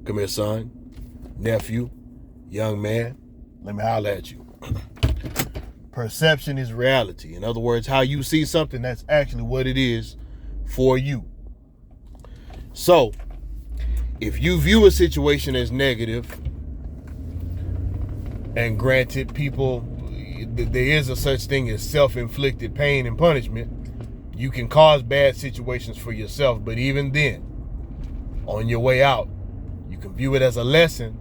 Come here, son, nephew, young man. Let me holler at you. Perception is reality. In other words, how you see something, that's actually what it is for you. So, if you view a situation as negative, and granted, people, there is a such thing as self-inflicted pain and punishment, you can cause bad situations for yourself, but even then, on your way out, you can view it as a lesson,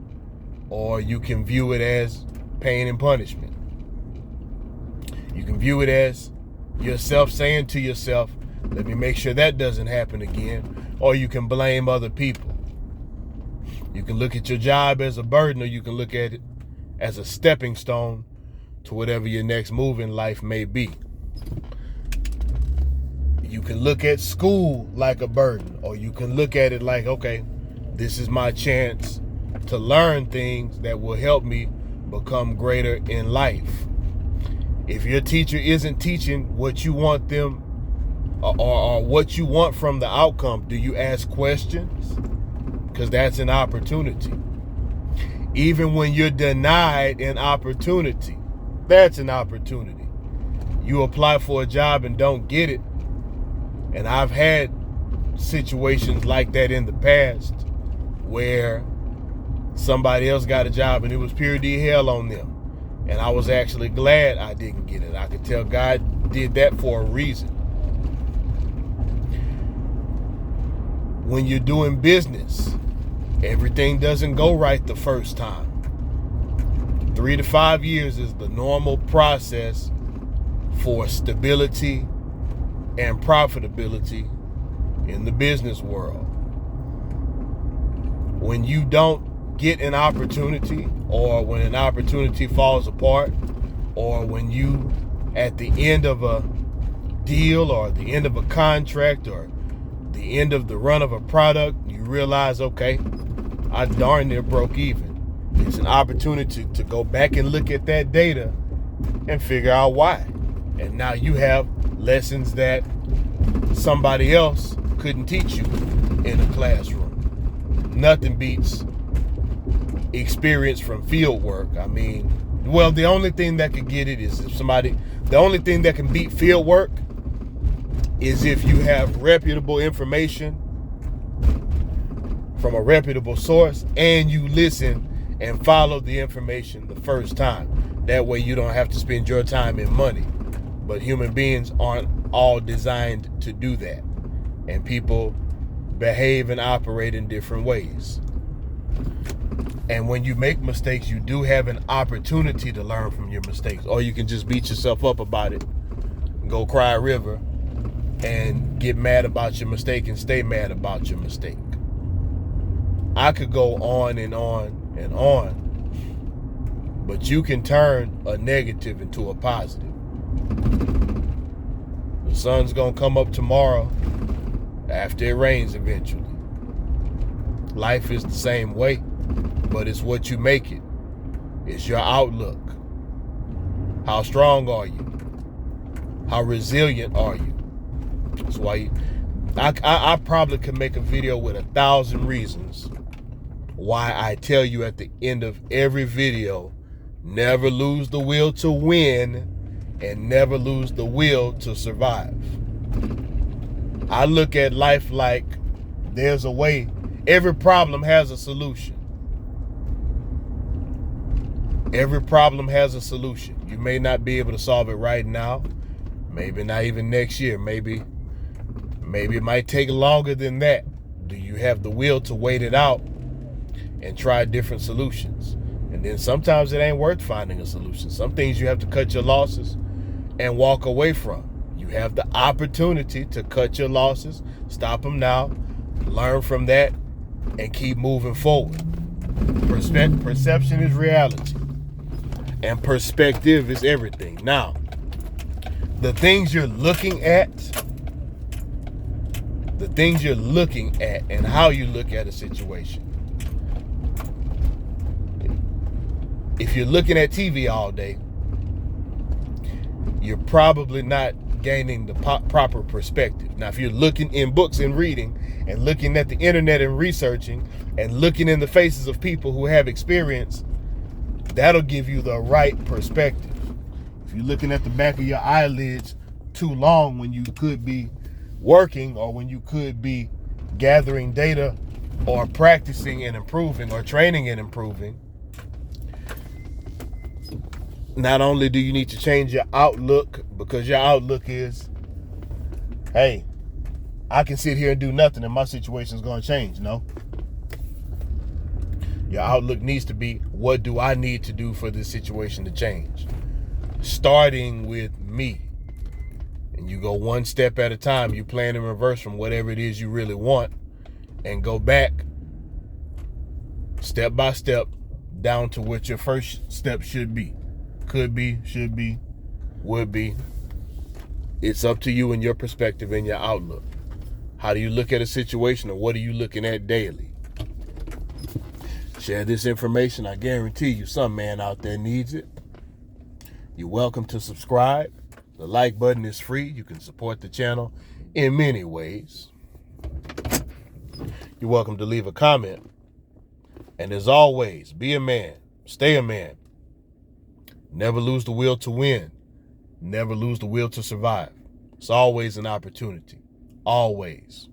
or you can view it as pain and punishment. You can view it as yourself saying to yourself, let me make sure that doesn't happen again, or you can blame other people. You can look at your job as a burden, or you can look at it as a stepping stone to whatever your next move in life may be. You can look at school like a burden, or you can look at it like, okay, this is my chance to learn things that will help me become greater in life. If your teacher isn't teaching what you want them or what you want from the outcome, do you ask questions? Because that's an opportunity. Even when you're denied an opportunity, that's an opportunity. You apply for a job and don't get it. And I've had situations like that in the past where somebody else got a job and it was pure D hell on them. And I was actually glad I didn't get it. I could tell God did that for a reason. When you're doing business, everything doesn't go right the first time. 3 to 5 years is the normal process for stability and profitability in the business world. When you don't get an opportunity, or when an opportunity falls apart, or when you at the end of a deal, or the end of a contract, or the end of the run of a product, you realize, okay, I darn near broke even. It's an opportunity to go back and look at that data and figure out why. And now you have lessons that somebody else couldn't teach you in a classroom. Nothing beats experience from field work. I mean, well, the only thing that could get it is the only thing that can beat field work is if you have reputable information from a reputable source and you listen and follow the information the first time. That way you don't have to spend your time and money. But human beings aren't all designed to do that. And people behave and operate in different ways. And when you make mistakes, you do have an opportunity to learn from your mistakes. Or you can just beat yourself up about it, go cry a river, and get mad about your mistake and stay mad about your mistake. I could go on and on and on, but you can turn a negative into a positive. The sun's gonna come up tomorrow after it rains eventually. Life is the same way, but it's what you make it. It's your outlook. How strong are you? How resilient are you? That's why I probably could make a video with 1,000 reasons why I tell you at the end of every video, never lose the will to win and never lose the will to survive. I look at life like there's a way. Every problem has a solution. Every problem has a solution. You may not be able to solve it right now. Maybe not even next year. Maybe it might take longer than that. Do you have the will to wait it out and try different solutions? And then sometimes it ain't worth finding a solution. Some things you have to cut your losses and walk away from. You have the opportunity to cut your losses, stop them now, learn from that, and keep moving forward. Perception is reality. And perspective is everything. Now, the things you're looking at and how you look at a situation. If you're looking at TV all day, you're probably not gaining the proper perspective. Now, if you're looking in books and reading and looking at the internet and researching and looking in the faces of people who have experience, that'll give you the right perspective. If you're looking at the back of your eyelids too long when you could be working, or when you could be gathering data or practicing and improving or training and improving, not only do you need to change your outlook, because your outlook is, hey, I can sit here and do nothing and my situation is going to change. No. Your outlook needs to be, what do I need to do for this situation to change? Starting with me. And you go one step at a time. You plan in reverse from whatever it is you really want and go back step by step down to what your first step should be. Could be, should be, would be. It's up to you and your perspective and your outlook. How do you look at a situation, or what are you looking at daily? Share this information. I guarantee you some man out there needs it. You're welcome to subscribe. The like button is free. You can support the channel in many ways. You're welcome to leave a comment. And as always, be a man. Stay a man. Never lose the will to win. Never lose the will to survive. It's always an opportunity. Always.